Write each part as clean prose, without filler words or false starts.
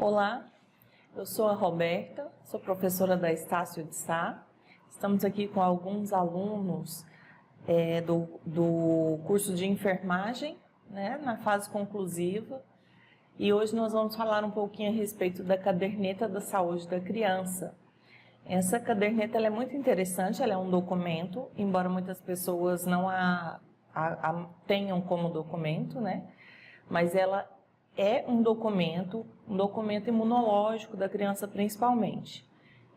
Olá, eu sou a Roberta, sou professora da Estácio de Sá. Estamos aqui com alguns alunos do curso de enfermagem, na fase conclusiva. E hoje nós vamos falar um pouquinho a respeito da caderneta da saúde da criança. Essa caderneta ela é muito interessante, ela é um documento, embora muitas pessoas não a tenham como documento, mas ela é um documento imunológico da criança principalmente.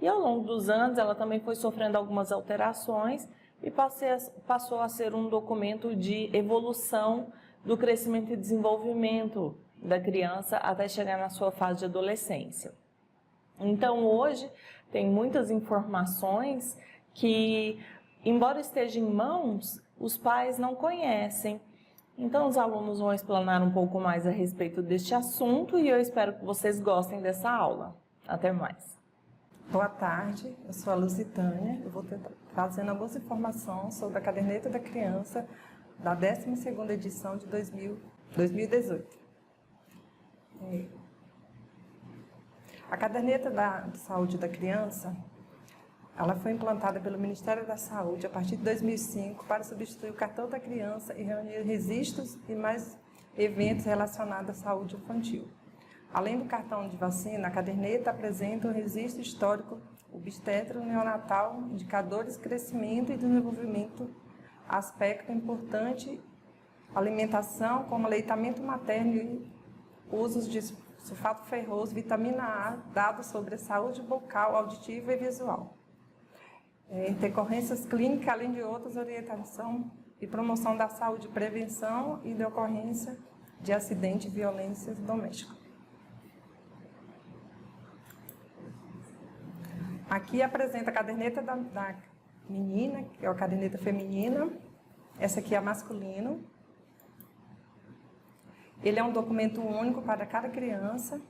E ao longo dos anos ela também foi sofrendo algumas alterações e passou a ser um documento de evolução do crescimento e desenvolvimento da criança até chegar na sua fase de adolescência. Então hoje tem muitas informações que, embora estejam em mãos, os pais não conhecem. Então os alunos vão explanar um pouco mais a respeito deste assunto e eu espero que vocês gostem dessa aula. Até mais. Boa tarde, eu sou a Lusitânia. Eu vou estar trazendo algumas informações sobre a caderneta da criança da 12ª edição de 2018. A caderneta da saúde da criança, ela foi implantada pelo Ministério da Saúde a partir de 2005 para substituir o cartão da criança e reunir registros e mais eventos relacionados à saúde infantil. Além do cartão de vacina, a caderneta apresenta um registro histórico obstétrico neonatal, indicadores de crescimento e desenvolvimento, aspecto importante, alimentação como aleitamento materno e usos de sulfato ferroso, vitamina A, dados sobre a saúde bucal, auditiva e visual. Intercorrências clínicas, além de outras orientação e promoção da saúde, prevenção e de ocorrência de acidente e violência doméstica. Aqui apresenta a caderneta da menina, que é a caderneta feminina. Essa aqui é a masculino. Ele é um documento único para cada criança.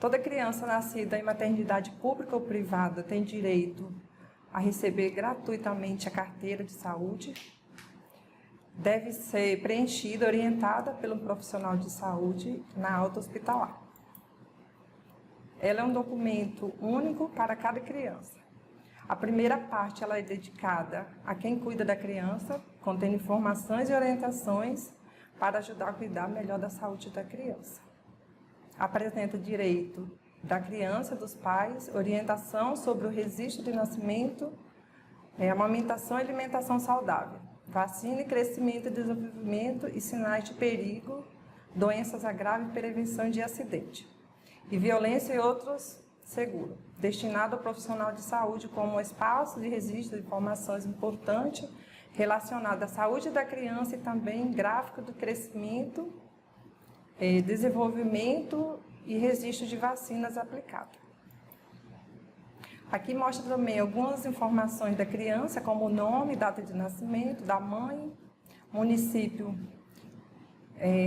Toda criança nascida em maternidade pública ou privada tem direito a receber gratuitamente a carteira de saúde. Deve ser preenchida, orientada pelo profissional de saúde na alta hospitalar. Ela é um documento único para cada criança. A primeira parte ela é dedicada a quem cuida da criança, contendo informações e orientações para ajudar a cuidar melhor da saúde da criança. Apresenta direito da criança, dos pais, orientação sobre o registro de nascimento, amamentação e alimentação saudável, vacina e crescimento e desenvolvimento e sinais de perigo, doenças graves e prevenção de acidente, e violência e outros seguros, destinado ao profissional de saúde como espaço de registro de informações importantes relacionadas à saúde da criança e também gráfico do crescimento, desenvolvimento e registro de vacinas aplicadas. Aqui mostra também algumas informações da criança, como nome, data de nascimento, da mãe, município,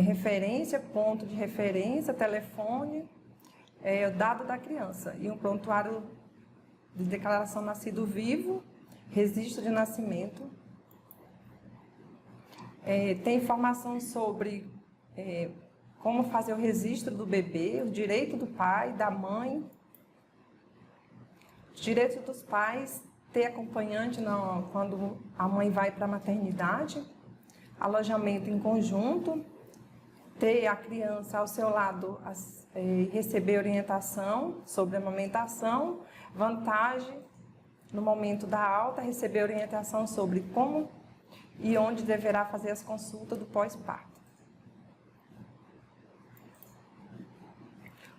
referência, ponto de referência, telefone, o dado da criança e um prontuário de declaração nascido vivo, registro de nascimento. Tem informação sobre como fazer o registro do bebê, o direito do pai, da mãe, os direitos dos pais, ter acompanhante quando a mãe vai para a maternidade, alojamento em conjunto, ter a criança ao seu lado receber orientação sobre a amamentação, vantagem no momento da alta, receber orientação sobre como e onde deverá fazer as consultas do pós-parto.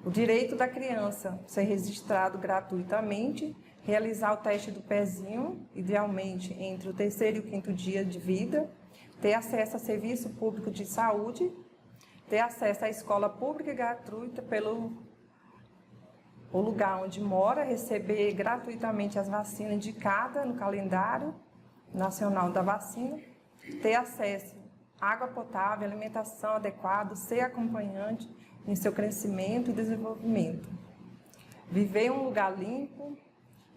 O direito da criança ser registrado gratuitamente, realizar o teste do pezinho, idealmente entre o 3º e o 5º dia de vida, ter acesso a serviço público de saúde, ter acesso à escola pública e gratuita pelo lugar onde mora, receber gratuitamente as vacinas indicadas no calendário nacional da vacina, ter acesso à água potável, alimentação adequada, ser acompanhante em seu crescimento e desenvolvimento, viver em um lugar limpo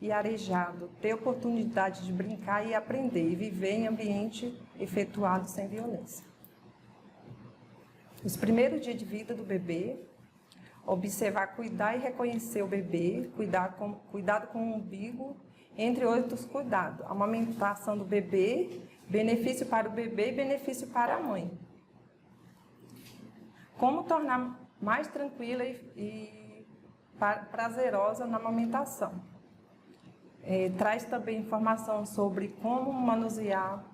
e arejado, ter oportunidade de brincar e aprender, e viver em ambiente efetuado sem violência. Os primeiros dias de vida do bebê, observar, cuidar e reconhecer o bebê, cuidado com o umbigo, entre outros cuidados. A amamentação do bebê, benefício para o bebê e benefício para a mãe. Como tornar mais tranquila e prazerosa na amamentação. Traz também informação sobre como manusear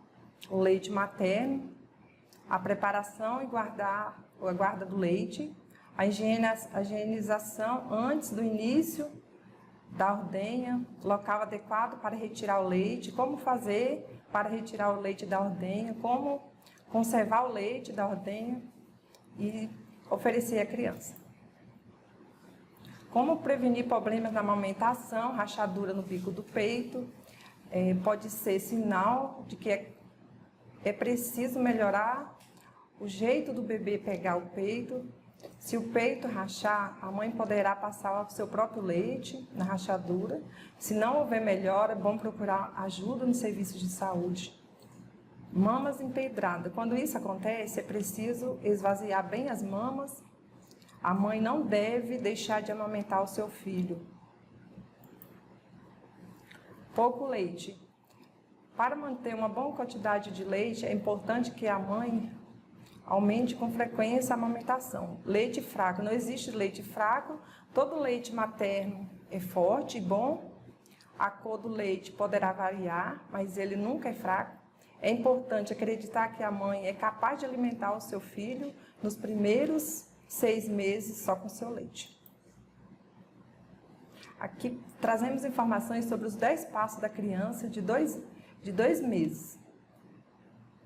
o leite materno, a preparação e a guarda do leite, a higienização antes do início da ordenha, local adequado para retirar o leite, como fazer para retirar o leite da ordenha, como conservar o leite da ordenha e oferecer à criança. Como prevenir problemas na amamentação, rachadura no bico do peito, pode ser sinal de que é preciso melhorar o jeito do bebê pegar o peito. Se o peito rachar, a mãe poderá passar o seu próprio leite na rachadura. Se não houver melhora, é bom procurar ajuda no serviço de saúde. Mamas empedradas. Quando isso acontece, é preciso esvaziar bem as mamas. A mãe não deve deixar de amamentar o seu filho. Pouco leite. Para manter uma boa quantidade de leite, é importante que a mãe aumente com frequência a amamentação. Leite fraco. Não existe leite fraco. Todo leite materno é forte e bom. A cor do leite poderá variar, mas ele nunca é fraco. É importante acreditar que a mãe é capaz de alimentar o seu filho nos primeiros 6 meses só com seu leite. Aqui trazemos informações sobre os 10 passos da criança de 2 meses,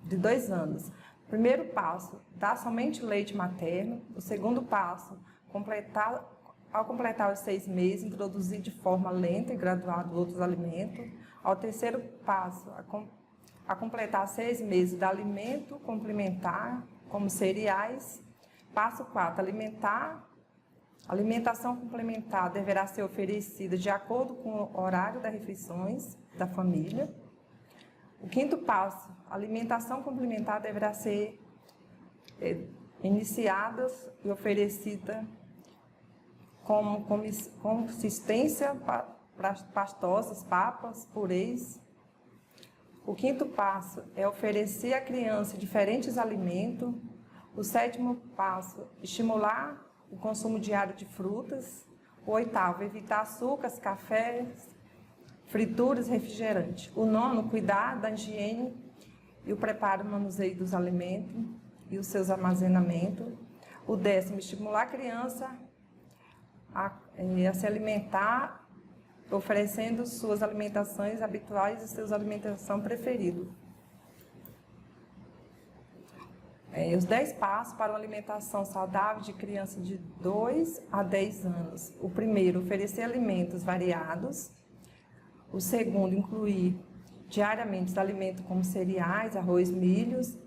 de 2 anos. Primeiro passo, dar somente leite materno. O segundo passo, ao completar os 6 meses, introduzir de forma lenta e gradual outros alimentos. Ao terceiro passo, a completar 6 meses, dar alimento complementar, como cereais. Passo 4, alimentação complementar deverá ser oferecida de acordo com o horário das refeições da família. O quinto passo, a alimentação complementar deverá ser iniciada e oferecida com consistência pastosas, papas, purês. O quinto passo é oferecer à criança diferentes alimentos. O sétimo passo, estimular o consumo diário de frutas. O oitavo, evitar açúcares, cafés, frituras e refrigerantes. O nono, cuidar da higiene e o preparo e manuseio dos alimentos e os seus armazenamentos. O 10º, estimular a criança a se alimentar, oferecendo suas alimentações habituais e suas alimentação preferidas. Os 10 passos para uma alimentação saudável de criança de 2 a 10 anos. O primeiro, oferecer alimentos variados. O segundo, incluir diariamente os alimentos como cereais, arroz, milhos.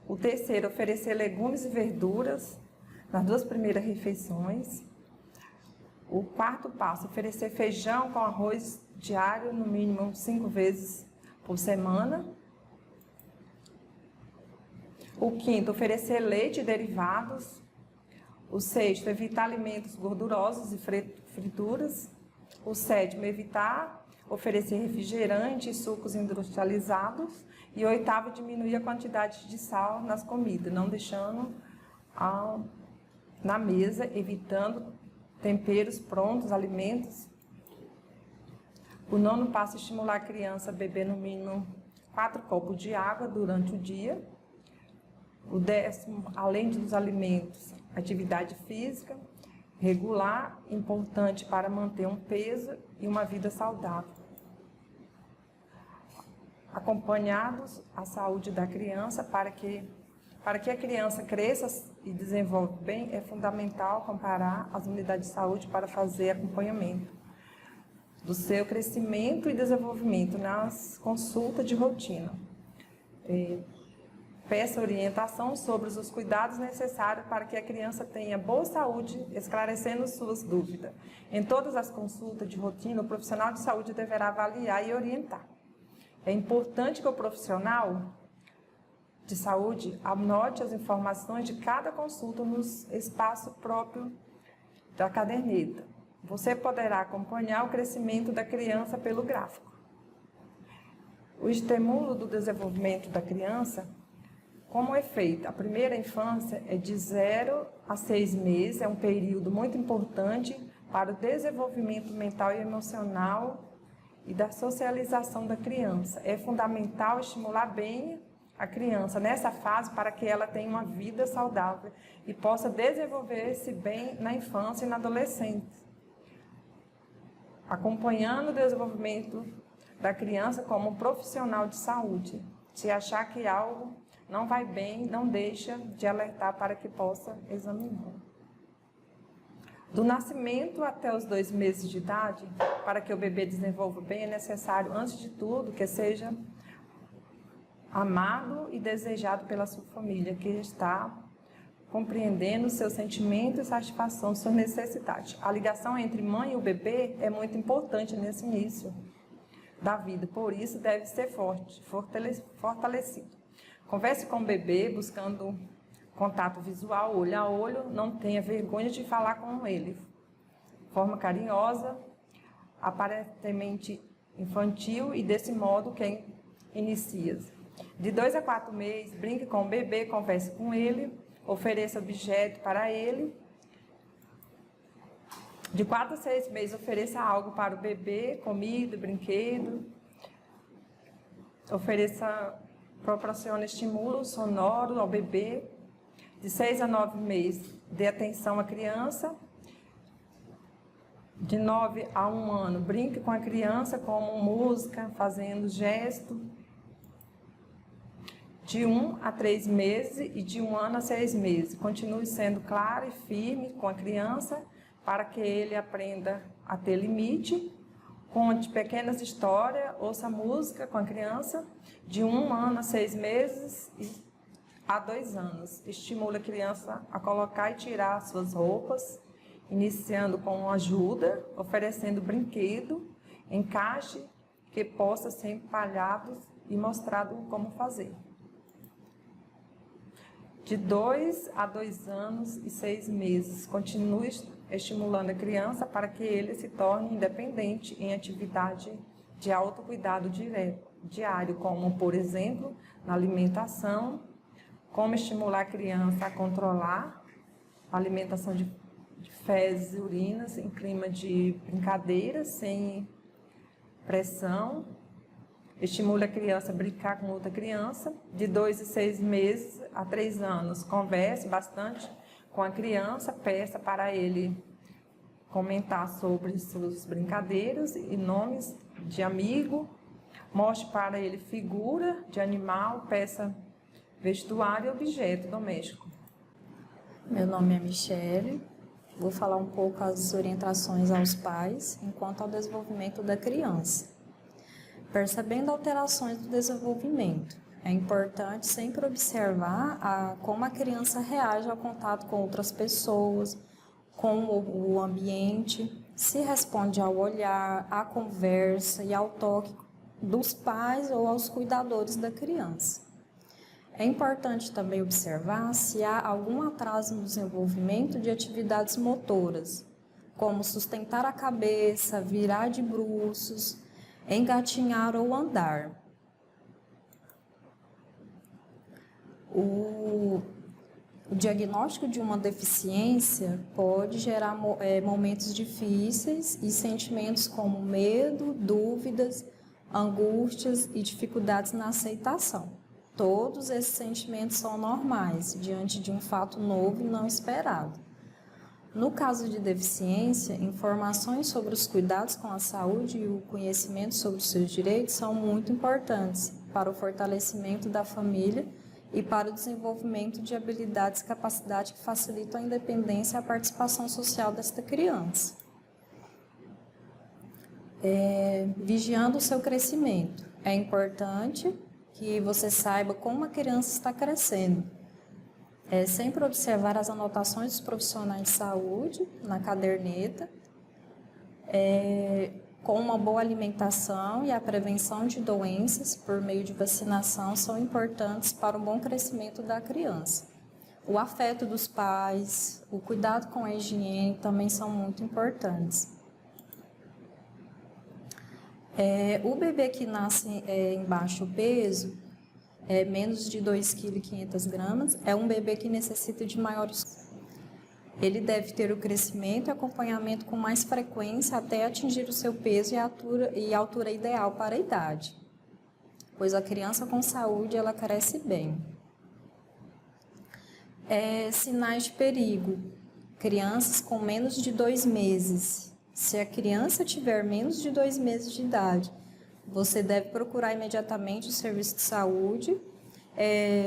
O terceiro, oferecer legumes e verduras nas 2 primeiras refeições. O quarto passo, oferecer feijão com arroz diário, no mínimo 5 vezes por semana. O quinto, oferecer leite e derivados. O sexto, evitar alimentos gordurosos e frituras. O sétimo, evitar oferecer refrigerante e sucos industrializados. E o oitavo, diminuir a quantidade de sal nas comidas, não deixando na mesa, evitando temperos prontos, alimentos. O nono passo, estimular a criança a beber no mínimo 4 copos de água durante o dia. O 10º, além dos alimentos, atividade física regular, importante para manter um peso e uma vida saudável. Acompanhados a saúde da criança, para que a criança cresça e desenvolva bem, é fundamental comparar as unidades de saúde para fazer acompanhamento do seu crescimento e desenvolvimento nas consultas de rotina. Peça orientação sobre os cuidados necessários para que a criança tenha boa saúde, esclarecendo suas dúvidas. Em todas as consultas de rotina, o profissional de saúde deverá avaliar e orientar. É importante que o profissional de saúde anote as informações de cada consulta no espaço próprio da caderneta. Você poderá acompanhar o crescimento da criança pelo gráfico. O estímulo do desenvolvimento da criança, como é feito? A primeira infância é de 0 a 6 meses, é um período muito importante para o desenvolvimento mental e emocional e da socialização da criança. É fundamental estimular bem a criança nessa fase para que ela tenha uma vida saudável e possa desenvolver-se bem na infância e na adolescência, acompanhando o desenvolvimento da criança como profissional de saúde. Se achar que algo não vai bem, não deixa de alertar para que possa examinar. Do nascimento até os 2 meses de idade, para que o bebê desenvolva bem, é necessário, antes de tudo, que seja amado e desejado pela sua família, que está compreendendo seus sentimentos e satisfação, suas necessidades. A ligação entre mãe e o bebê é muito importante nesse início da vida, por isso deve ser fortalecido. Converse com o bebê, buscando contato visual, olho a olho, não tenha vergonha de falar com ele. De forma carinhosa, aparentemente infantil e desse modo quem inicia. De 2 a 4 meses, brinque com o bebê, converse com ele, ofereça objeto para ele. De 4 a 6 meses, ofereça algo para o bebê, comida, brinquedo. Proporcione estímulo sonoro ao bebê. De 6 a 9 meses, dê atenção à criança. De 9 a 1 ano, brinque com a criança, como música, fazendo gesto. De 1 a 3 meses e de 1 ano a 6 meses. Continue sendo claro e firme com a criança para que ele aprenda a ter limite. Conte pequenas histórias, ouça música com a criança. De 1 ano a 6 meses e a 2 anos. Estimule a criança a colocar e tirar suas roupas, iniciando com ajuda, oferecendo brinquedo, encaixe que possa ser empalhado e mostrado como fazer. De 2 a 2 anos e 6 meses, continue estimulando a criança para que ele se torne independente em atividade de autocuidado diário, como, por exemplo, na alimentação, como estimular a criança a controlar a alimentação de fezes e urinas em clima de brincadeira, sem pressão. Estimule a criança a brincar com outra criança. De 2 a 6 meses a 3 anos, converse bastante com a criança, peça para ele comentar sobre suas brincadeiras e nomes de amigo. Mostre para ele figura de animal, peça vestuário e objeto doméstico. Meu nome é Michele. Vou falar um pouco as orientações aos pais enquanto ao desenvolvimento da criança. Percebendo alterações do desenvolvimento, é importante sempre observar como a criança reage ao contato com outras pessoas, com o ambiente, se responde ao olhar, à conversa e ao toque dos pais ou aos cuidadores da criança. É importante também observar se há algum atraso no desenvolvimento de atividades motoras, como sustentar a cabeça, virar de bruços, engatinhar ou andar. O diagnóstico de uma deficiência pode gerar momentos difíceis e sentimentos como medo, dúvidas, angústias e dificuldades na aceitação. Todos esses sentimentos são normais diante de um fato novo e não esperado. No caso de deficiência, informações sobre os cuidados com a saúde e o conhecimento sobre os seus direitos são muito importantes para o fortalecimento da família e para o desenvolvimento de habilidades e capacidades que facilitam a independência e a participação social desta criança. Vigiando o seu crescimento. É importante que você saiba como a criança está crescendo. Sempre observar as anotações dos profissionais de saúde na caderneta, com uma boa alimentação e a prevenção de doenças por meio de vacinação são importantes para o bom crescimento da criança. O afeto dos pais, o cuidado com a higiene também são muito importantes. O bebê que nasce em baixo peso, menos de 2,5 kg, é um bebê que necessita de maiores. Ele deve ter o crescimento e acompanhamento com mais frequência até atingir o seu peso e altura ideal para a idade, pois a criança com saúde ela cresce bem. Sinais de perigo. Crianças com menos de 2 meses. Se a criança tiver menos de 2 meses de idade, você deve procurar imediatamente o serviço de saúde,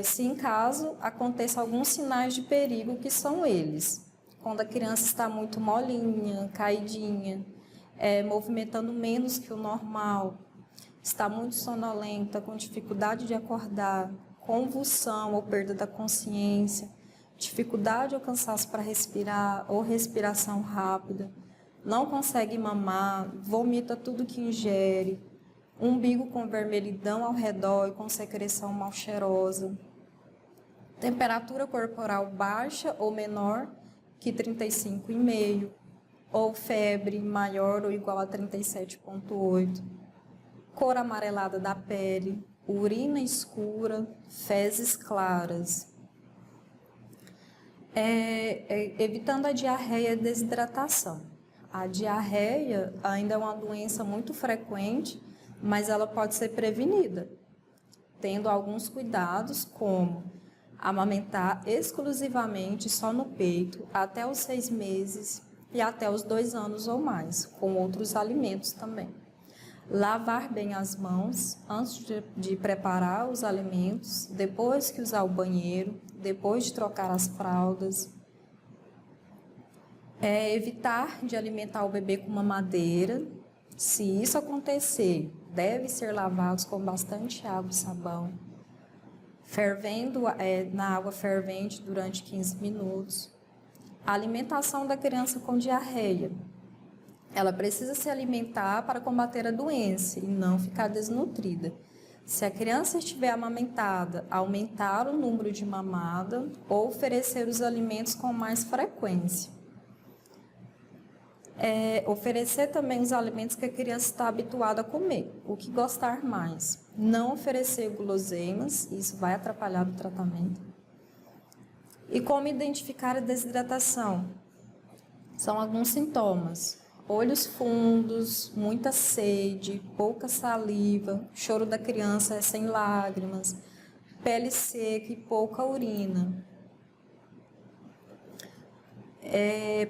se em caso aconteça alguns sinais de perigo, que são eles: quando a criança está muito molinha, caidinha, movimentando menos que o normal, está muito sonolenta, com dificuldade de acordar, convulsão ou perda da consciência, dificuldade ou cansaço para respirar ou respiração rápida, não consegue mamar, vomita tudo que ingere, umbigo com vermelhidão ao redor e com secreção mal cheirosa, temperatura corporal baixa ou menor que 35,5, ou febre maior ou igual a 37,8, cor amarelada da pele, urina escura, fezes claras. Evitando a diarreia e desidratação. A diarreia ainda é uma doença muito frequente, mas ela pode ser prevenida, tendo alguns cuidados, como amamentar exclusivamente só no peito até os 6 meses e até os 2 anos ou mais, com outros alimentos também. Lavar bem as mãos antes de preparar os alimentos, depois que usar o banheiro, depois de trocar as fraldas. Evitar de alimentar o bebê com mamadeira. Se isso acontecer, deve ser lavados com bastante água e sabão, fervendo na água fervente durante 15 minutos. A alimentação da criança com diarreia. Ela precisa se alimentar para combater a doença e não ficar desnutrida. Se a criança estiver amamentada, aumentar o número de mamada ou oferecer os alimentos com mais frequência. Oferecer também os alimentos que a criança está habituada a comer, o que gostar mais. Não oferecer guloseimas, isso vai atrapalhar o tratamento. E como identificar a desidratação? São alguns sintomas: olhos fundos, muita sede, pouca saliva, choro da criança é sem lágrimas, pele seca e pouca urina.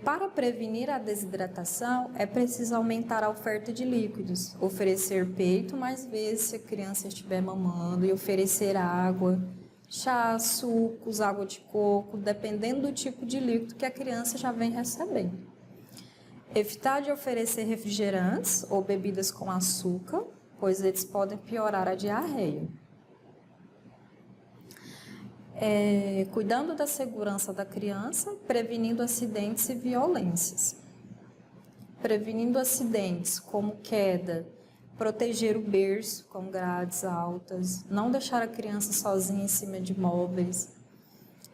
Para prevenir a desidratação, é preciso aumentar a oferta de líquidos, oferecer peito mais vezes se a criança estiver mamando e oferecer água, chá, sucos, água de coco, dependendo do tipo de líquido que a criança já vem recebendo. Evitar de oferecer refrigerantes ou bebidas com açúcar, pois eles podem piorar a diarreia. Cuidando da segurança da criança, prevenindo acidentes e violências. Prevenindo acidentes como queda, proteger o berço com grades altas, não deixar a criança sozinha em cima de móveis,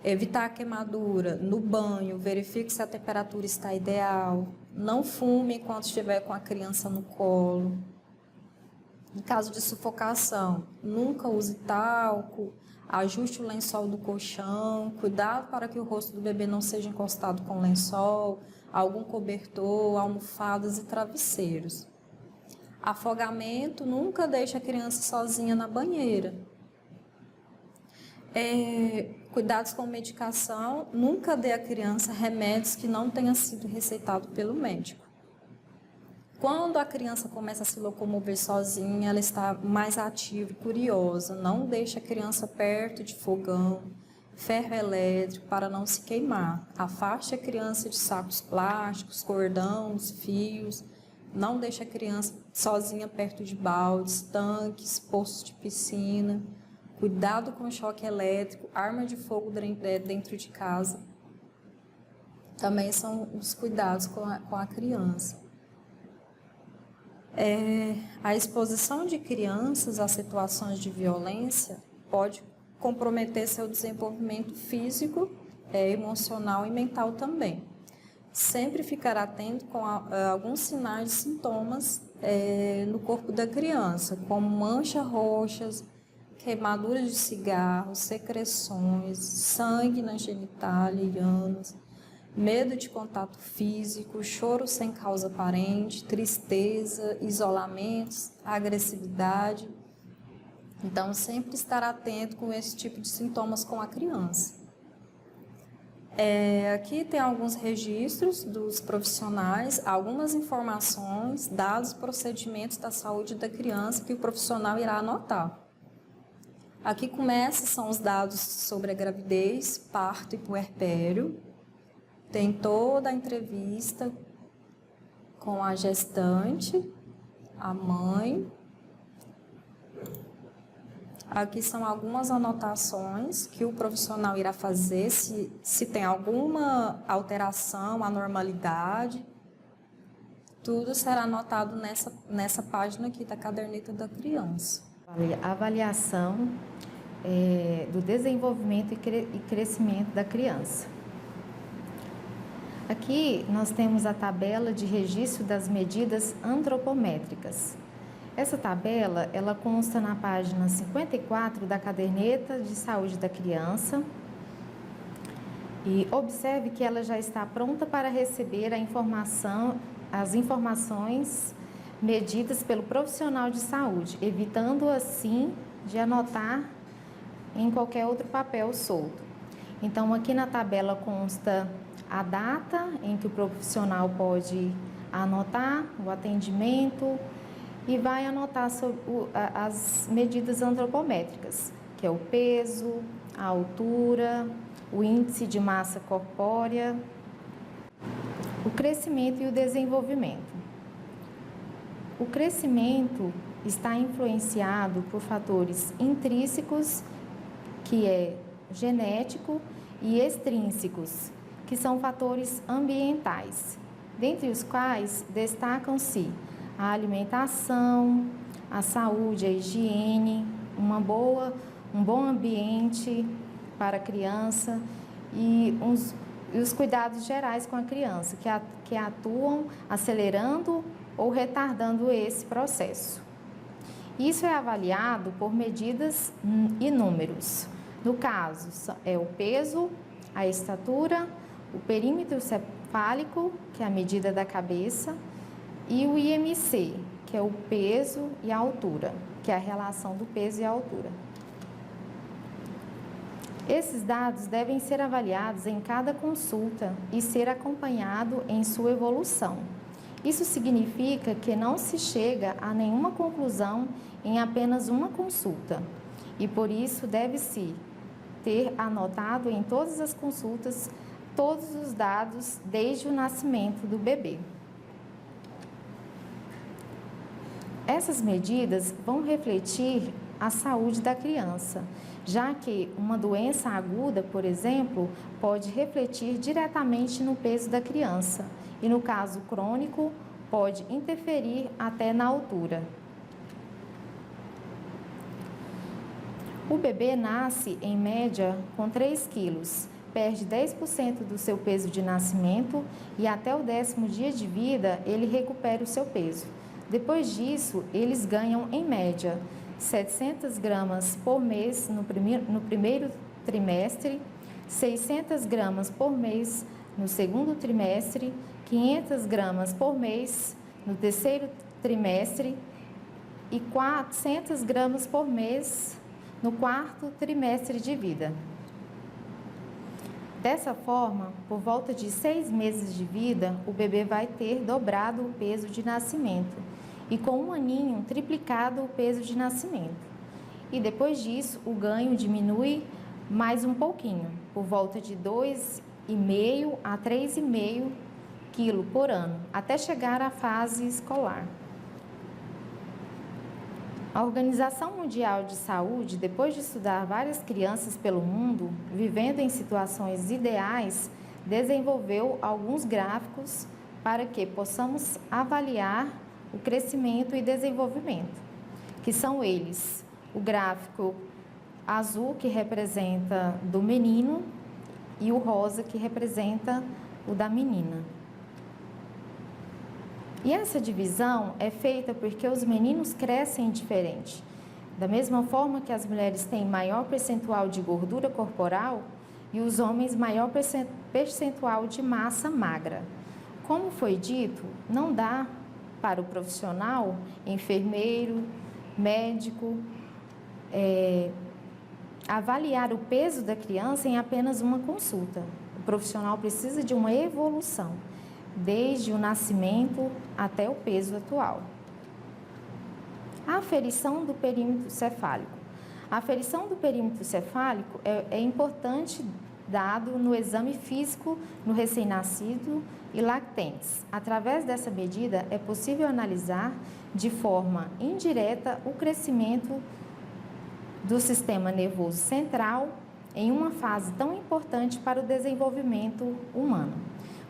evitar a queimadura no banho, verifique se a temperatura está ideal, não fume enquanto estiver com a criança no colo. Em caso de sufocação, nunca use talco, ajuste o lençol do colchão, cuidado para que o rosto do bebê não seja encostado com lençol, algum cobertor, almofadas e travesseiros. Afogamento, nunca deixe a criança sozinha na banheira. Cuidados com medicação, nunca dê à criança remédios que não tenham sido receitados pelo médico. Quando a criança começa a se locomover sozinha, ela está mais ativa e curiosa. Não deixe a criança perto de fogão, ferro elétrico para não se queimar. Afaste a criança de sacos plásticos, cordões, fios. Não deixe a criança sozinha perto de baldes, tanques, poços de piscina. Cuidado com o choque elétrico, arma de fogo dentro de casa. Também são os cuidados com a criança. A exposição de crianças a situações de violência pode comprometer seu desenvolvimento físico, emocional e mental também. Sempre ficar atento com alguns sinais e sintomas no corpo da criança, como manchas roxas, queimaduras de cigarro, secreções, sangue na genitália e ânus, medo de contato físico, choro sem causa aparente, tristeza, isolamentos, agressividade. Então, sempre estar atento com esse tipo de sintomas com a criança. Aqui tem alguns registros dos profissionais, algumas informações, dados, procedimentos da saúde da criança que o profissional irá anotar. Aqui são os dados sobre a gravidez, parto e puerpério. Tem toda a entrevista com a gestante, a mãe. Aqui são algumas anotações que o profissional irá fazer, se tem alguma alteração, anormalidade. Tudo será anotado nessa página aqui da caderneta da criança. Avaliação do desenvolvimento e crescimento da criança. Aqui nós temos a tabela de registro das medidas antropométricas. Essa tabela, ela consta na página 54 da caderneta de saúde da criança. E observe que ela já está pronta para receber as informações medidas pelo profissional de saúde, evitando assim de anotar em qualquer outro papel solto. Então, aqui na tabela consta a data em que o profissional pode anotar o atendimento e vai anotar as medidas antropométricas, que é o peso, a altura, o índice de massa corpórea, o crescimento e o desenvolvimento. O crescimento está influenciado por fatores intrínsecos, que é genético, e extrínsecos, que são fatores ambientais, dentre os quais destacam-se a alimentação, a saúde, a higiene, um bom ambiente para a criança e os cuidados gerais com a criança, que atuam acelerando ou retardando esse processo. Isso é avaliado por medidas e números. No caso, é o peso, a estatura, o perímetro cefálico, que é a medida da cabeça, e o IMC, que é o peso e a altura, que é a relação do peso e a altura. Esses dados devem ser avaliados em cada consulta e ser acompanhado em sua evolução. Isso significa que não se chega a nenhuma conclusão em apenas uma consulta e, por isso, deve-se ter anotado em todas as consultas todos os dados desde o nascimento do bebê. Essas medidas vão refletir a saúde da criança, já que uma doença aguda, por exemplo, pode refletir diretamente no peso da criança e, no caso crônico, pode interferir até na altura. O bebê nasce, em média, com 3 quilos, perde 10% do seu peso de nascimento e até o 10º dia de vida ele recupera o seu peso. Depois disso, eles ganham, em média, 700 gramas por mês no primeiro trimestre, 600 gramas por mês no segundo trimestre, 500 gramas por mês no terceiro trimestre e 400 gramas por mês no quarto trimestre de vida. Dessa forma, por volta de 6 meses de vida, o bebê vai ter dobrado o peso de nascimento e com 1 aninho triplicado o peso de nascimento. E depois disso, o ganho diminui mais um pouquinho, por volta de 2,5 a 3,5 kg por ano, até chegar à fase escolar. A Organização Mundial de Saúde, depois de estudar várias crianças pelo mundo, vivendo em situações ideais, desenvolveu alguns gráficos para que possamos avaliar o crescimento e desenvolvimento, que são eles: o gráfico azul, que representa do menino, e o rosa, que representa o da menina. E essa divisão é feita porque os meninos crescem diferente. Da mesma forma que as mulheres têm maior percentual de gordura corporal e os homens maior percentual de massa magra. Como foi dito, não dá para o profissional, enfermeiro, médico, avaliar o peso da criança em apenas uma consulta. O profissional precisa de uma evolução, desde o nascimento até o peso atual. A aferição do perímetro cefálico. A aferição do perímetro cefálico é importante dado no exame físico no recém-nascido e lactentes. Através dessa medida, é possível analisar de forma indireta o crescimento do sistema nervoso central em uma fase tão importante para o desenvolvimento humano.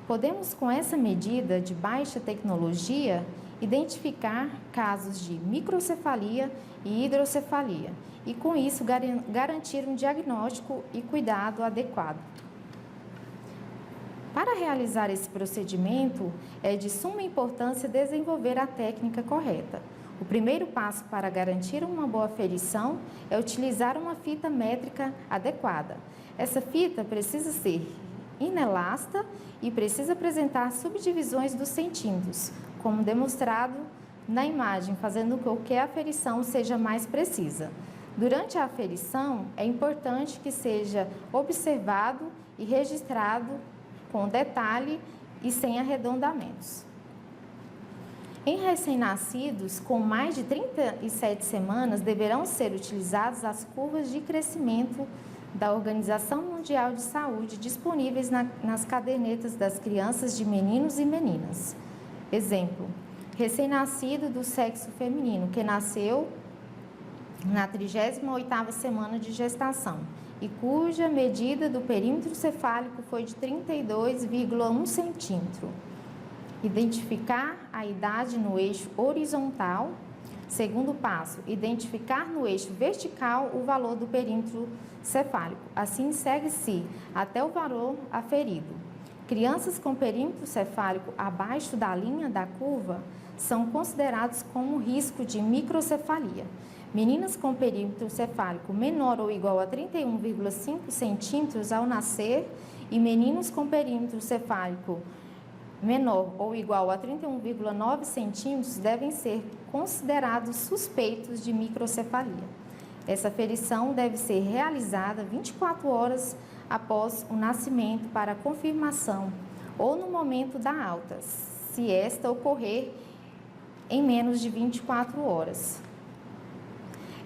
Podemos, com essa medida de baixa tecnologia, identificar casos de microcefalia e hidrocefalia e, com isso, garantir um diagnóstico e cuidado adequado. Para realizar esse procedimento, é de suma importância desenvolver a técnica correta. O primeiro passo para garantir uma boa aferição é utilizar uma fita métrica adequada. Essa fita precisa ser inelasta e precisa apresentar subdivisões dos centímetros, como demonstrado na imagem, fazendo com que a aferição seja mais precisa. Durante a aferição, é importante que seja observado e registrado com detalhe e sem arredondamentos. Em recém-nascidos, com mais de 37 semanas, deverão ser utilizadas as curvas de crescimento da Organização Mundial de Saúde disponíveis nas cadernetas das crianças de meninos e meninas. Exemplo, recém-nascido do sexo feminino, que nasceu na 38ª semana de gestação e cuja medida do perímetro cefálico foi de 32,1 centímetro. Identificar a idade no eixo horizontal. Segundo passo, identificar no eixo vertical o valor do perímetro cefálico. Assim, segue-se até o valor aferido. Crianças com perímetro cefálico abaixo da linha da curva são considerados como risco de microcefalia. Meninas com perímetro cefálico menor ou igual a 31,5 centímetros ao nascer e meninos com perímetro cefálico menor ou igual a 31,9 centímetros devem ser considerados suspeitos de microcefalia. Essa aferição deve ser realizada 24 horas após o nascimento para confirmação ou no momento da alta, se esta ocorrer em menos de 24 horas.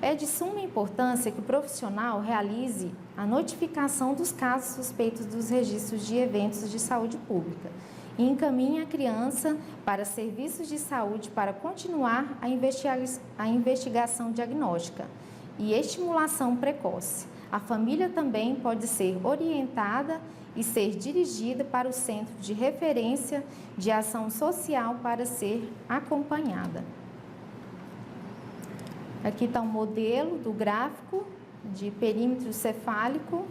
É de suma importância que o profissional realize a notificação dos casos suspeitos dos registros de eventos de saúde pública e encaminhe a criança para serviços de saúde para continuar a investigação diagnóstica e estimulação precoce. A família também pode ser orientada e ser dirigida para o Centro de Referência de Ação Social para ser acompanhada. Aqui está um modelo do gráfico de perímetro cefálico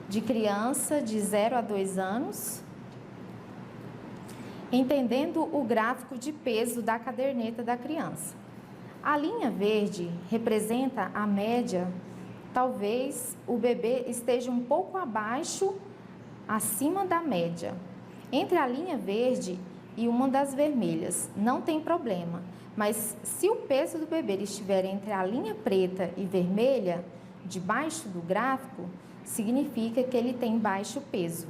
de criança de 0 a 2 anos. Entendendo o gráfico de peso da caderneta da criança. A linha verde representa a média, talvez o bebê esteja um pouco abaixo, acima da média. Entre a linha verde e uma das vermelhas, não tem problema, mas se o peso do bebê estiver entre a linha preta e vermelha, debaixo do gráfico, significa que ele tem baixo peso.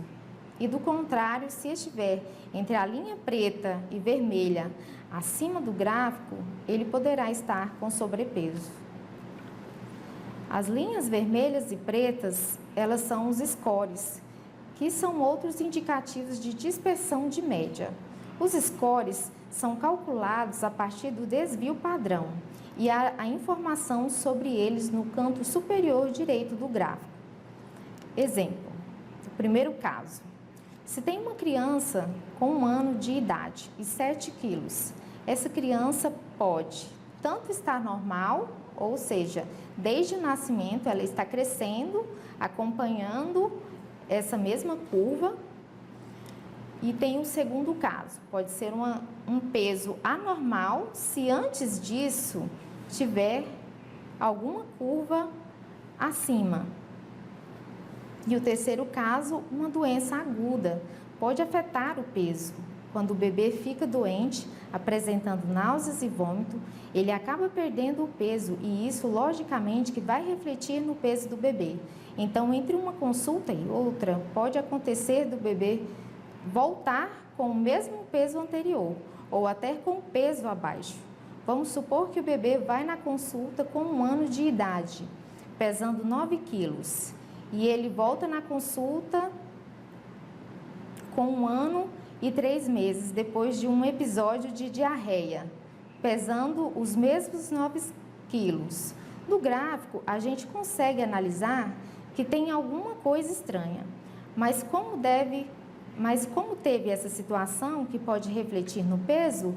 E do contrário, se estiver entre a linha preta e vermelha acima do gráfico, ele poderá estar com sobrepeso. As linhas vermelhas e pretas, elas são os scores, que são outros indicativos de dispersão de média. Os scores são calculados a partir do desvio padrão e há a informação sobre eles no canto superior direito do gráfico. Exemplo, o primeiro caso. Se tem uma criança com 1 ano de idade e 7 quilos, essa criança pode tanto estar normal, ou seja, desde o nascimento ela está crescendo, acompanhando essa mesma curva. E tem um segundo caso, pode ser um peso anormal se antes disso tiver alguma curva acima. E o terceiro caso, uma doença aguda, pode afetar o peso. Quando o bebê fica doente, apresentando náuseas e vômito, ele acaba perdendo o peso e isso, logicamente, que vai refletir no peso do bebê. Então, entre uma consulta e outra, pode acontecer do bebê voltar com o mesmo peso anterior ou até com peso abaixo. Vamos supor que o bebê vai na consulta com 1 ano de idade, pesando 9 quilos, e ele volta na consulta com 1 ano e 3 meses, depois de um episódio de diarreia, pesando os mesmos 9 quilos. No gráfico, a gente consegue analisar que tem alguma coisa estranha, mas como teve essa situação que pode refletir no peso,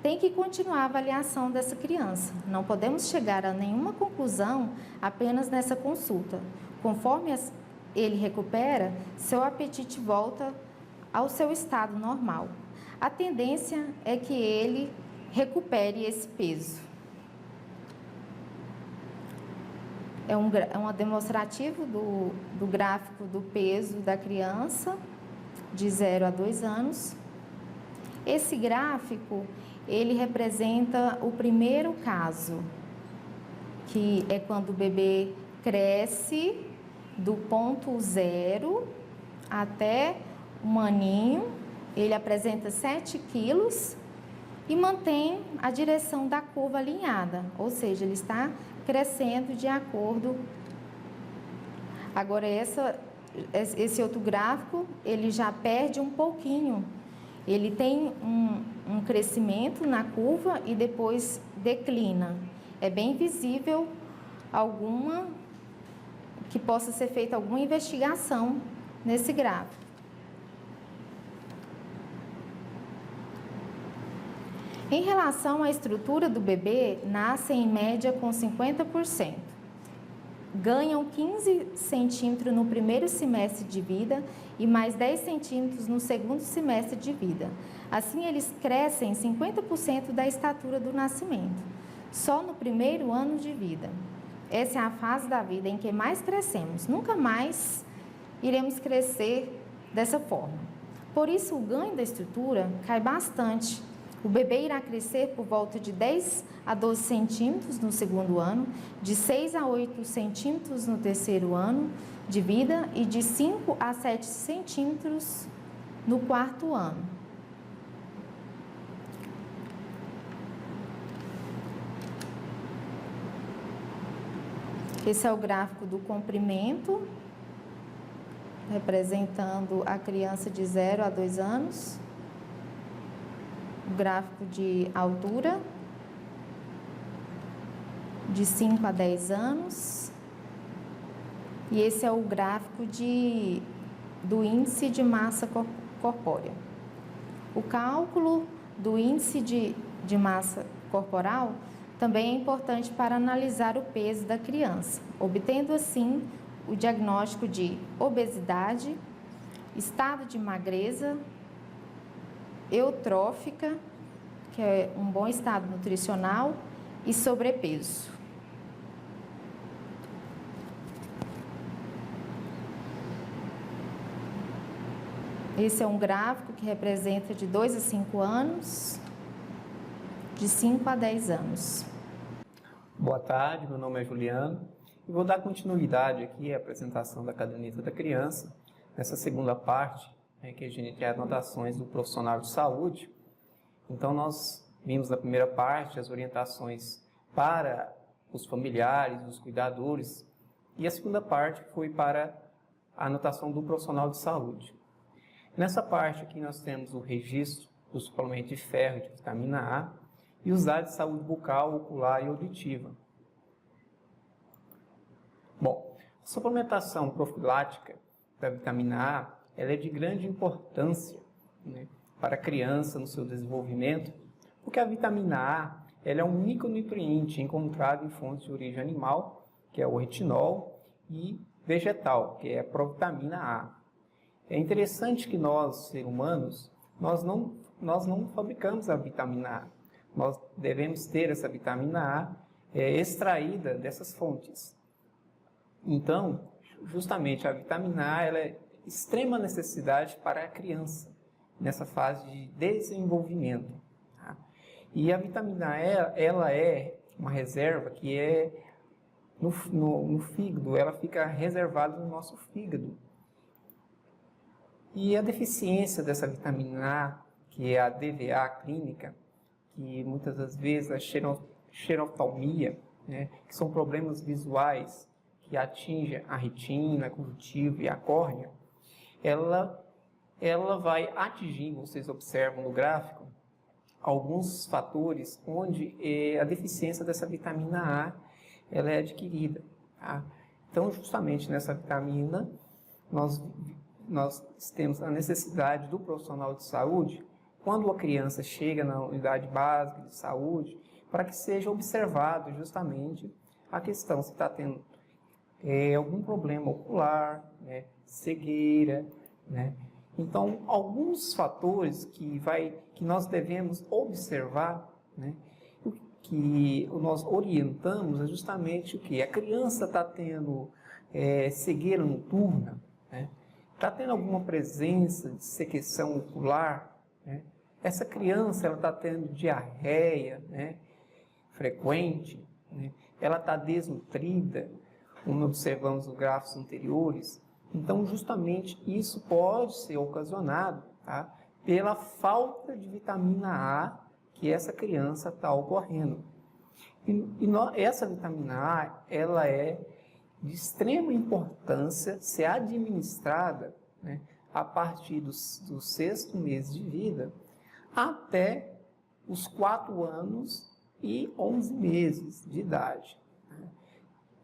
tem que continuar a avaliação dessa criança. Não podemos chegar a nenhuma conclusão apenas nessa consulta. Conforme ele recupera, seu apetite volta ao seu estado normal. A tendência é que ele recupere esse peso. É um demonstrativo do gráfico do peso da criança de 0 a 2 anos. Esse gráfico, ele representa o primeiro caso, que é quando o bebê cresce do ponto 0 até 1 aninho, ele apresenta 7 quilos e mantém a direção da curva alinhada, ou seja, ele está crescendo de acordo. Agora, esse outro gráfico, ele já perde um pouquinho. Ele tem um crescimento na curva e depois declina. É bem visível que possa ser feita alguma investigação nesse gráfico. Em relação à estrutura do bebê, nascem em média com 50%. Ganham 15 centímetros no primeiro semestre de vida e mais 10 centímetros no segundo semestre de vida. Assim, eles crescem 50% da estatura do nascimento, só no primeiro ano de vida. Essa é a fase da vida em que mais crescemos. Nunca mais iremos crescer dessa forma. Por isso, o ganho da estrutura cai bastante. O bebê irá crescer por volta de 10 a 12 centímetros no segundo ano, de 6 a 8 centímetros no terceiro ano de vida e de 5 a 7 centímetros no quarto ano. Esse é o gráfico do comprimento, representando a criança de 0 a 2 anos. O gráfico de altura, de 5 a 10 anos. E esse é o gráfico do índice de massa corpórea. O cálculo do índice de massa corporal também é importante para analisar o peso da criança, obtendo assim o diagnóstico de obesidade, estado de magreza, eutrófica, que é um bom estado nutricional, e sobrepeso. Esse é um gráfico que representa de 2 a 5 anos, de 5 a 10 anos. Boa tarde, meu nome é Juliano e vou dar continuidade aqui à apresentação da caderneta da criança, nessa segunda parte, que a gente tem anotações do profissional de saúde. Então, nós vimos na primeira parte as orientações para os familiares, os cuidadores, e a segunda parte foi para a anotação do profissional de saúde. Nessa parte aqui nós temos o registro do suplemento de ferro e de vitamina A e os dados de saúde bucal, ocular e auditiva. Bom, a suplementação profilática da vitamina A ela é de grande importância, para a criança no seu desenvolvimento, porque a vitamina A ela é um micronutriente encontrado em fontes de origem animal, que é o retinol, e vegetal, que é a provitamina A. É interessante que nós, seres humanos, nós não fabricamos a vitamina A. Nós devemos ter essa vitamina A extraída dessas fontes. Então, justamente a vitamina A ela é extrema necessidade para a criança, nessa fase de desenvolvimento. Tá? E a vitamina A ela é uma reserva que é no fígado, ela fica reservada no nosso fígado. E a deficiência dessa vitamina A, que é a DVA clínica, que muitas das vezes a xeroftalmia, né, que são problemas visuais que atingem a retina, a conjuntiva e a córnea, ela vai atingir, vocês observam no gráfico, alguns fatores onde a deficiência dessa vitamina A ela é adquirida. Tá? Então, justamente nessa vitamina, nós temos a necessidade do profissional de saúde, quando a criança chega na unidade básica de saúde, para que seja observado justamente a questão se está tendo algum problema ocular, né, cegueira, né? Então, alguns fatores que nós devemos observar, né, que nós orientamos é justamente o que? A criança está tendo cegueira noturna, né? Está tendo alguma presença de secreção ocular, né? Essa criança ela está tendo diarreia, né, frequente, né? Ela está desnutrida, como observamos nos gráficos anteriores. Então, justamente isso pode ser ocasionado, tá, pela falta de vitamina A que essa criança está ocorrendo. Essa vitamina A ela é de extrema importância ser administrada, né, a partir do 6º mês de vida até os 4 anos e 11 meses de idade. Né?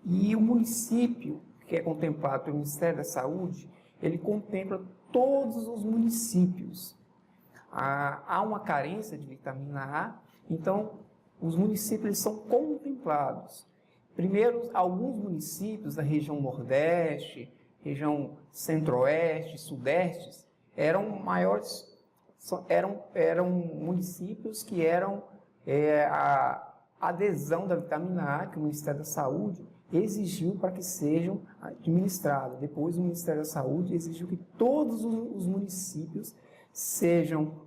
E o município, que é contemplado pelo Ministério da Saúde, ele contempla todos os municípios. Há uma carência de vitamina A, então os municípios eles são contemplados. Primeiro, alguns municípios da região Nordeste, região Centro-Oeste, Sudeste, eram municípios que eram a adesão da vitamina A, que o Ministério da Saúde exigiu para que sejam administradas. Depois, o Ministério da Saúde exigiu que todos os municípios sejam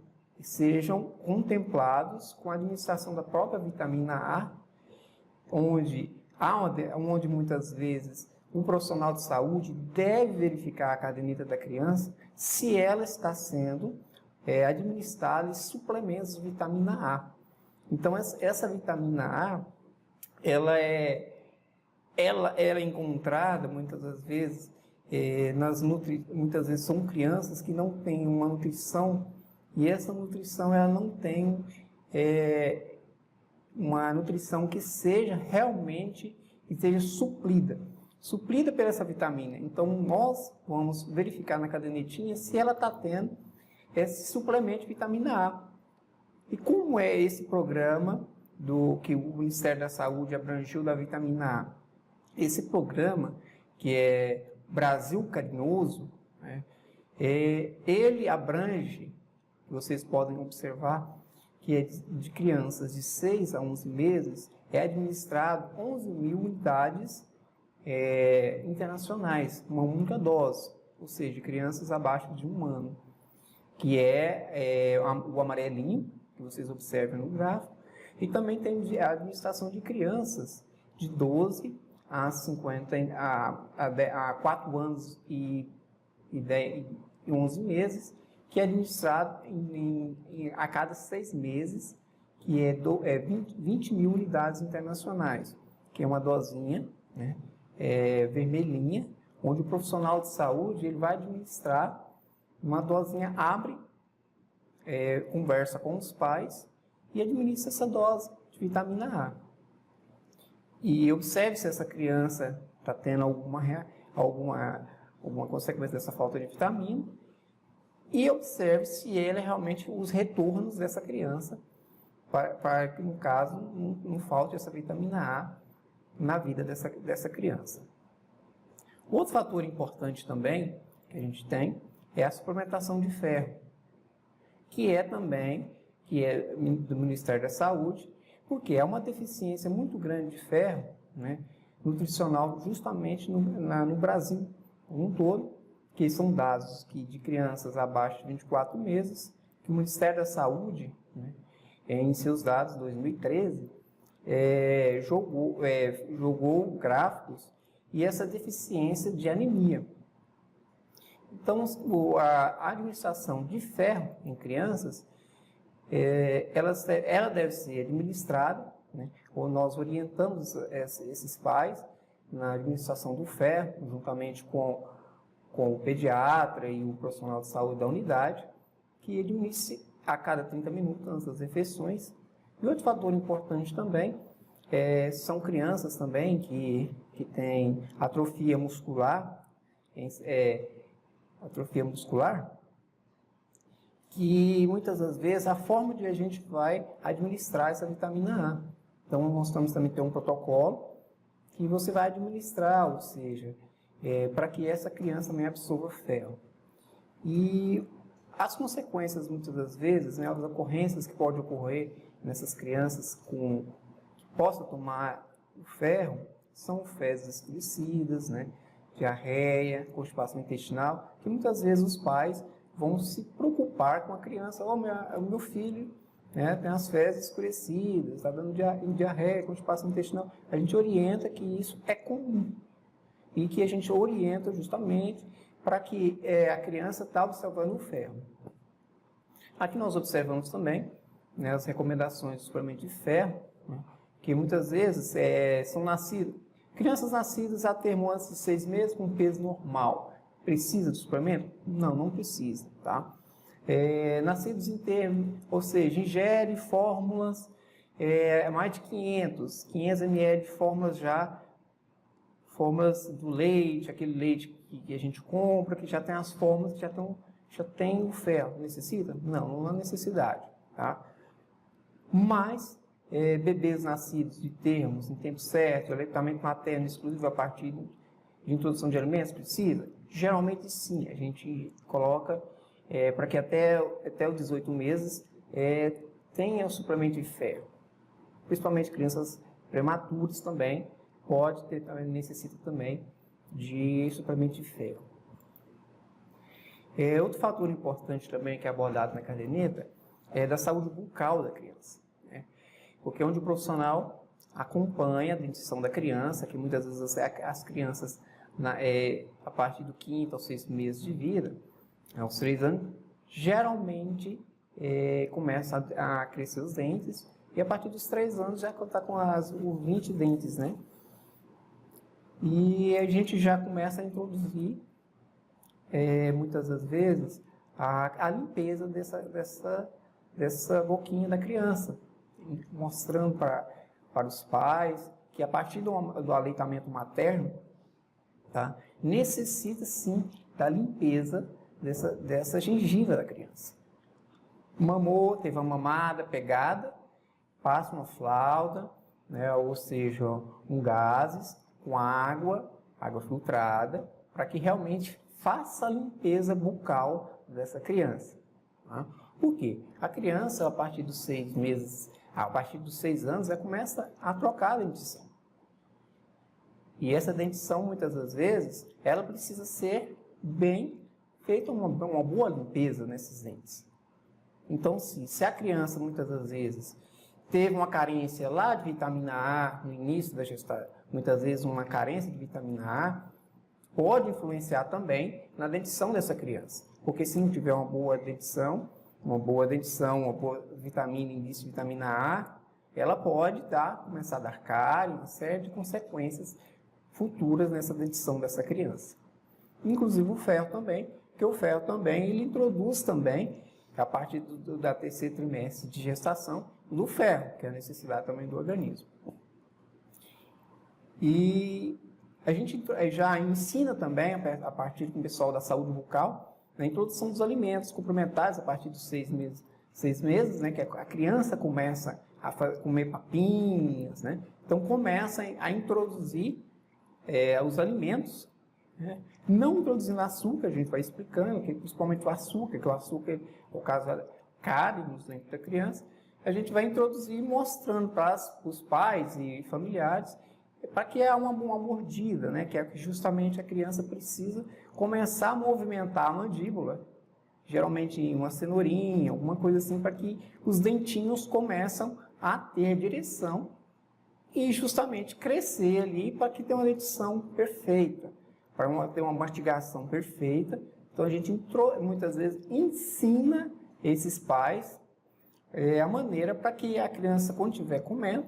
contemplados com a administração da própria vitamina A, onde muitas vezes um profissional de saúde deve verificar a caderneta da criança se ela está sendo administrada suplementos de vitamina A. Então, essa vitamina A, ela é encontrada muitas das vezes, muitas vezes são crianças que não têm uma nutrição, e essa nutrição ela não tem uma nutrição que seja realmente, que seja suprida por essa vitamina. Então, nós vamos verificar na cadernetinha se ela está tendo esse suplemento de vitamina A. E como é esse programa que o Ministério da Saúde abrangiu da vitamina A? Esse programa, que é Brasil Carinhoso, né, ele abrange, vocês podem observar, que é de crianças de 6 a 11 meses, é administrado 11 mil unidades internacionais, uma única dose, ou seja, crianças abaixo de 1 ano, que é o amarelinho, que vocês observam no gráfico, e também tem a administração de crianças de 12 a 4 anos e 11 meses, que é administrado a cada 6 meses, que é 20 mil unidades internacionais, que é uma dosinha, né, vermelhinha, onde o profissional de saúde ele vai administrar uma dosinha, abre, conversa com os pais e administra essa dose de vitamina A. E observe se essa criança está tendo alguma consequência dessa falta de vitamina e observe se ele realmente os retornos dessa criança para que, no caso, não falte essa vitamina A na vida dessa criança. Outro fator importante também que a gente tem é a suplementação de ferro, que é do Ministério da Saúde, porque é uma deficiência muito grande de ferro, né, nutricional, justamente no Brasil como um todo, que são dados de crianças abaixo de 24 meses, que o Ministério da Saúde, né, em seus dados 2013, jogou gráficos e essa deficiência de anemia. Então, a administração de ferro em crianças, ela deve ser administrada, né, ou nós orientamos esses pais na administração do ferro, juntamente com o pediatra e o profissional de saúde da unidade, que administre a cada 30 minutos antes das refeições. E outro fator importante também são crianças também que têm atrofia muscular, que muitas das vezes a forma de a gente vai administrar essa vitamina A. Então, nós temos também ter um protocolo que você vai administrar, ou seja, para que essa criança também absorva ferro. E as consequências, muitas das vezes, né, as ocorrências que podem ocorrer nessas crianças que possam tomar o ferro, são fezes escurecidas, né, diarreia, constipação intestinal, que muitas vezes os pais vão se preocupar com a criança. O meu filho, né, tem as fezes escurecidas, está dando diarreia, constipação intestinal. A gente orienta que isso é comum e que a gente orienta justamente para que a criança está observando o ferro. Aqui nós observamos também, né, as recomendações do suplemento de ferro, né, que muitas vezes são crianças nascidas a termo antes de 6 meses com peso normal. Precisa de suplemento? Não, não precisa, tá? Nascidos em termo, ou seja, ingere fórmulas, mais de 500 ml de fórmulas do leite, aquele leite que a gente compra, que já tem as fórmulas, que já tem o ferro. Necessita? Não, não há necessidade, tá? Mas bebês nascidos de termos, em tempo certo, aleitamento materno exclusivo a partir de introdução de alimentos, precisa? Geralmente sim, a gente coloca para que até os 18 meses tenha o suplemento de ferro. Principalmente crianças prematuras também, necessita também de suplemento de ferro. Outro fator importante também que é abordado na caderneta é da saúde bucal da criança, né? Porque é onde o profissional acompanha a dentição da criança, que muitas vezes as crianças, a partir do 5º ao 6º mês de vida, aos 3 anos, geralmente começam a crescer os dentes, e a partir dos 3 anos já está com os 20 dentes, né? E a gente já começa a introduzir, muitas das vezes, a limpeza dessa boquinha da criança, mostrando para os pais que a partir do aleitamento materno, tá, necessita sim da limpeza dessa gengiva da criança. Mamou, teve uma mamada, pegada, passa uma fralda, né, ou seja, gases com água filtrada, para que realmente faça a limpeza bucal dessa criança. Tá? Por quê? A criança, a partir dos 6 meses, a partir dos 6 anos, ela começa a trocar a dentição. E essa dentição, muitas das vezes, ela precisa ser bem feita, uma boa limpeza nesses dentes. Então, se a criança, muitas das vezes, teve uma carência lá de vitamina A no início da gestação, muitas vezes uma carência de vitamina A, pode influenciar também na dentição dessa criança. Porque se não tiver uma boa dentição, uma boa vitamina, início de vitamina A, ela pode começar a dar cárie, uma série de consequências futuras nessa dentição dessa criança. Inclusive o ferro também, porque o ferro também, ele introduz também, a partir da 3º trimestre de gestação, do ferro, que é a necessidade também do organismo. E a gente já ensina também, a partir do pessoal da saúde bucal, na introdução dos alimentos complementares a partir dos 6 meses, né, que a criança começa a comer papinhas, né? Então começa a introduzir os alimentos né? Não introduzindo açúcar, a gente vai explicando, que principalmente o açúcar, que o açúcar, no caso, cárie nos dentes da criança, a gente vai introduzir mostrando para os pais e familiares para que é uma mordida, né? Que é que justamente a criança precisa começar a movimentar a mandíbula, geralmente uma cenourinha, alguma coisa assim, para que os dentinhos começam a ter direção e justamente crescer ali para que tenha uma dentição perfeita, para ter uma mastigação perfeita. Então a gente muitas vezes ensina esses pais a maneira para que a criança, quando estiver comendo,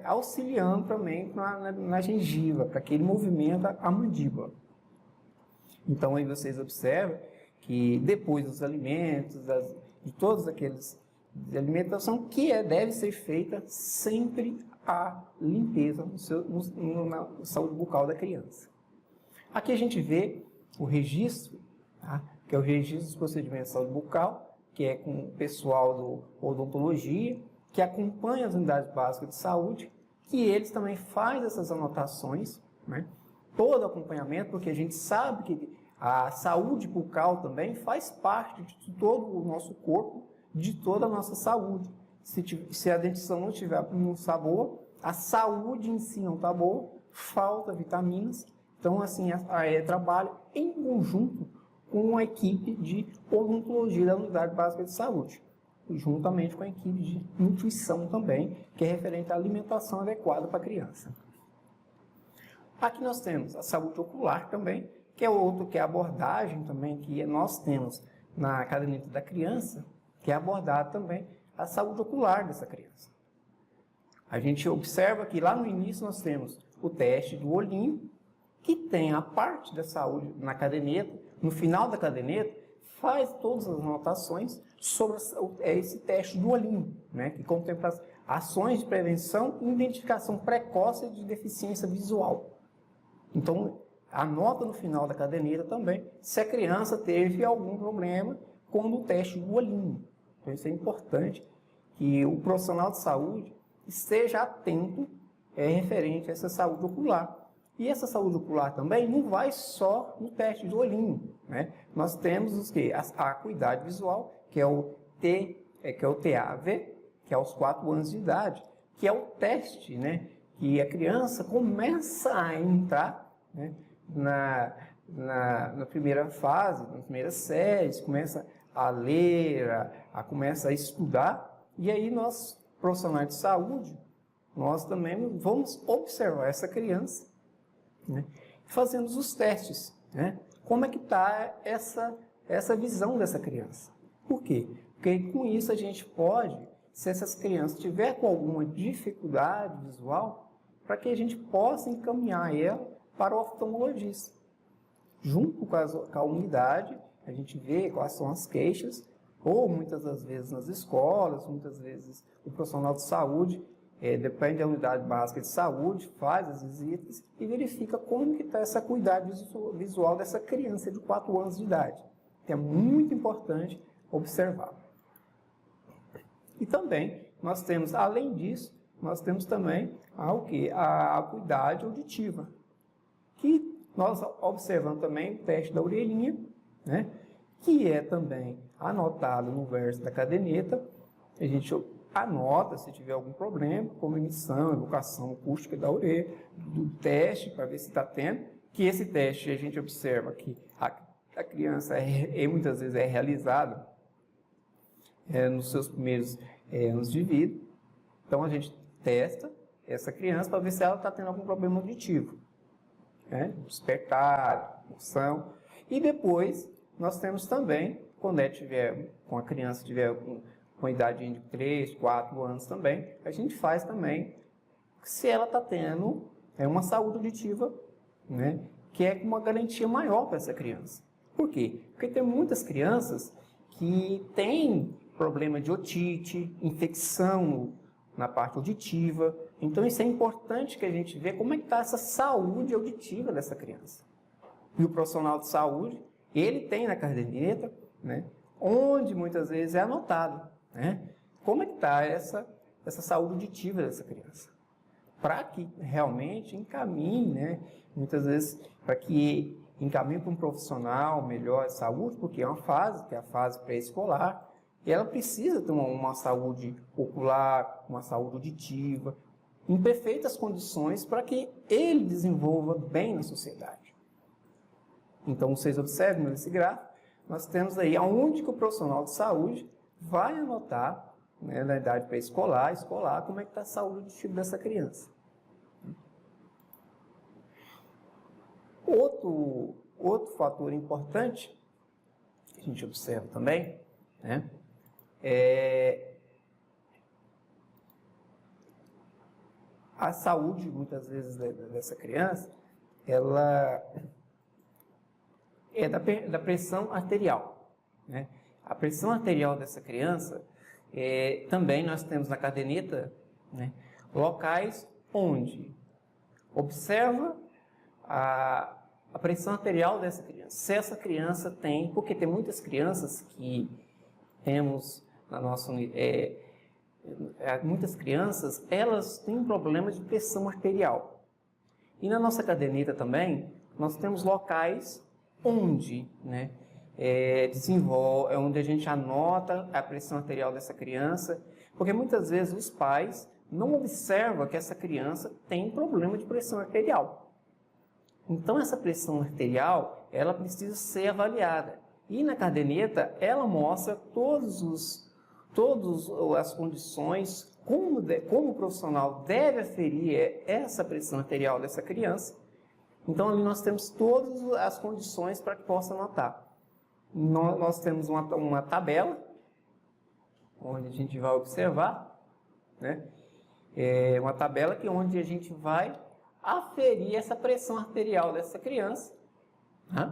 auxiliando também na gengiva, para que ele movimenta a mandíbula. Então aí vocês observam que depois dos alimentos, de todos aqueles de alimentação, que deve ser feita sempre a limpeza na saúde bucal da criança. Aqui a gente vê o registro, tá? Que é o registro dos procedimentos de saúde bucal, que é com o pessoal do odontologia, que acompanha as unidades básicas de saúde, que eles também fazem essas anotações, né? Todo acompanhamento, porque a gente sabe que a saúde bucal também faz parte de todo o nosso corpo, de toda a nossa saúde. Se a dentição não está boa, a saúde em si não está boa, falta vitaminas. Então, assim, trabalho em conjunto com a equipe de odontologia da unidade básica de saúde, juntamente com a equipe de nutrição também, que é referente à alimentação adequada para a criança. Aqui nós temos a saúde ocular também, que é a abordagem também que nós temos na caderneta da criança, que é abordada também a saúde ocular dessa criança. A gente observa que lá no início nós temos o teste do olhinho, que tem a parte da saúde na caderneta. No final da caderneta, faz todas as anotações sobre esse teste do olhinho, né, que contempla as ações de prevenção e identificação precoce de deficiência visual. Então, anota no final da caderneta também se a criança teve algum problema com o teste do olhinho. Então, isso é importante que o profissional de saúde esteja atento referente a essa saúde ocular. E essa saúde ocular também não vai só no teste do olhinho, né? Nós temos a acuidade visual, que é o TAV, que é aos 4 anos de idade, que é o teste, né, que a criança começa a entrar, né, na primeira fase, nas primeiras séries, começa a ler, começa a estudar, e aí nós, profissionais de saúde, nós também vamos observar essa criança, né, fazendo os testes, né? Como é que está essa visão dessa criança? Por quê? Porque com isso a gente pode, se essas crianças tiver com alguma dificuldade visual, para que a gente possa encaminhar ela para o oftalmologista. Junto com a unidade, a gente vê quais são as queixas, ou muitas das vezes nas escolas, muitas vezes o profissional de saúde, depende da unidade básica de saúde, faz as visitas e verifica como que está essa acuidade visual dessa criança de 4 anos de idade. É muito importante observar. E também, nós temos, além disso, nós temos também a acuidade auditiva, que nós observamos também o teste da orelhinha, né, que é também anotado no verso da caderneta. A gente anota se tiver algum problema, como emissão, evocação acústica da orelha, do teste, para ver se está tendo, que esse teste a gente observa que a criança muitas vezes é realizada nos seus primeiros anos de vida. Então a gente testa essa criança para ver se ela está tendo algum problema auditivo, né? Despertar, emoção. E depois nós temos também, quando a criança tiver com a idade de 3, 4 anos também, a gente faz também se ela está tendo uma saúde auditiva, né, que é uma garantia maior para essa criança. Por quê? Porque tem muitas crianças que têm problema de otite, infecção na parte auditiva. Então, isso é importante que a gente veja como é que está essa saúde auditiva dessa criança. E o profissional de saúde, ele tem na caderneta, né, onde muitas vezes é anotado, né, como é que está essa saúde auditiva dessa criança. para que realmente encaminhe, né, muitas vezes, para que encaminhe para um profissional melhor de saúde, porque é uma fase, que é a fase pré-escolar, e ela precisa ter uma saúde ocular, uma saúde auditiva, em perfeitas condições para que ele desenvolva bem na sociedade. Então, vocês observem nesse gráfico, nós temos aí aonde que o profissional de saúde vai anotar, né, na idade pré-escolar, escolar, como é que está a saúde auditiva dessa criança. Outro fator importante que a gente observa também, né, a saúde, muitas vezes, dessa criança, ela é da pressão arterial, né? A pressão arterial dessa criança, também nós temos na caderneta, né, locais onde observa a pressão arterial dessa criança. Se essa criança tem, porque tem muitas crianças que temos na nossa muitas crianças, elas têm problemas de pressão arterial. E na nossa caderneta também, nós temos locais onde, né, onde a gente anota a pressão arterial dessa criança, porque muitas vezes os pais não observam que essa criança tem problema de pressão arterial. Então, essa pressão arterial, ela precisa ser avaliada. E na caderneta, ela mostra todas as condições, como o profissional deve aferir essa pressão arterial dessa criança. Então, ali nós temos todas as condições para que possa anotar. Nós temos uma tabela, onde a gente vai observar, né? Uma tabela onde a gente vai aferir essa pressão arterial dessa criança, né?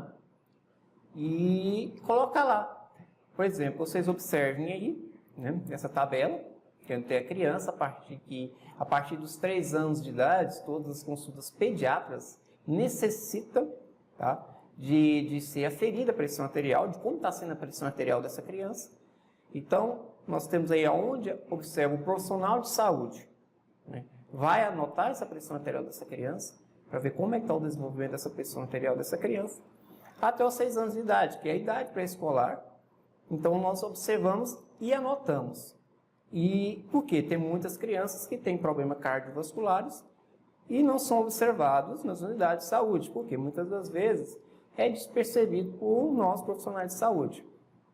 E colocar lá. Por exemplo, vocês observem aí, né, essa tabela, que tem a criança, a partir dos 3 anos de idade, todas as consultas pediatras necessitam, tá, de ser aferida a pressão arterial, de como está sendo a pressão arterial dessa criança. Então, nós temos aí onde observa o profissional de saúde, né, vai anotar essa pressão arterial dessa criança, para ver como é que está o desenvolvimento dessa pressão arterial dessa criança, até os 6 anos de idade, que é a idade pré-escolar. Então, nós observamos e anotamos. E por quê? Tem muitas crianças que têm problemas cardiovasculares e não são observados nas unidades de saúde, porque muitas das vezes é despercebido por nós profissionais de saúde.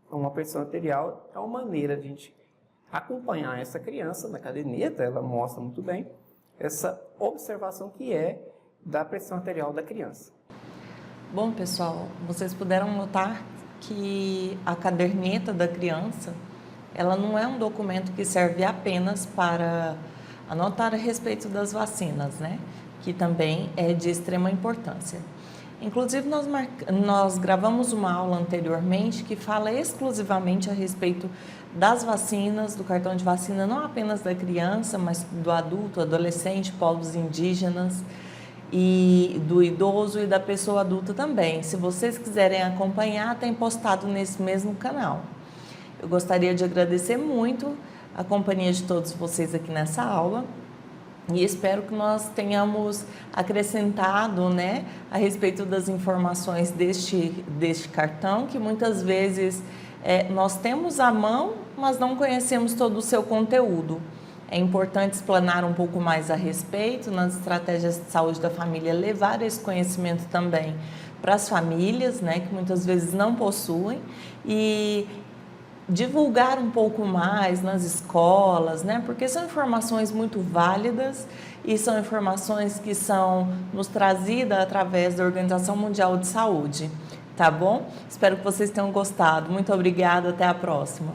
Então, uma pressão arterial é uma maneira de a gente acompanhar essa criança na caderneta, ela mostra muito bem essa observação que é da pressão arterial da criança. Bom, pessoal, vocês puderam notar que a caderneta da criança, ela não é um documento que serve apenas para anotar a respeito das vacinas, né? Que também é de extrema importância. Inclusive, nós gravamos uma aula anteriormente que fala exclusivamente a respeito das vacinas, do cartão de vacina, não apenas da criança, mas do adulto, adolescente, povos indígenas, e do idoso e da pessoa adulta também. Se vocês quiserem acompanhar, tem postado nesse mesmo canal. Eu gostaria de agradecer muito a companhia de todos vocês aqui nessa aula e espero que nós tenhamos acrescentado, né, a respeito das informações deste cartão, que muitas vezes nós temos à mão, mas não conhecemos todo o seu conteúdo. É importante explanar um pouco mais a respeito nas estratégias de saúde da família, levar esse conhecimento também para as famílias, né, que muitas vezes não possuem, e divulgar um pouco mais nas escolas, né, porque são informações muito válidas e são informações que são nos trazidas através da Organização Mundial de Saúde, tá bom? Espero que vocês tenham gostado. Muito obrigada, até a próxima.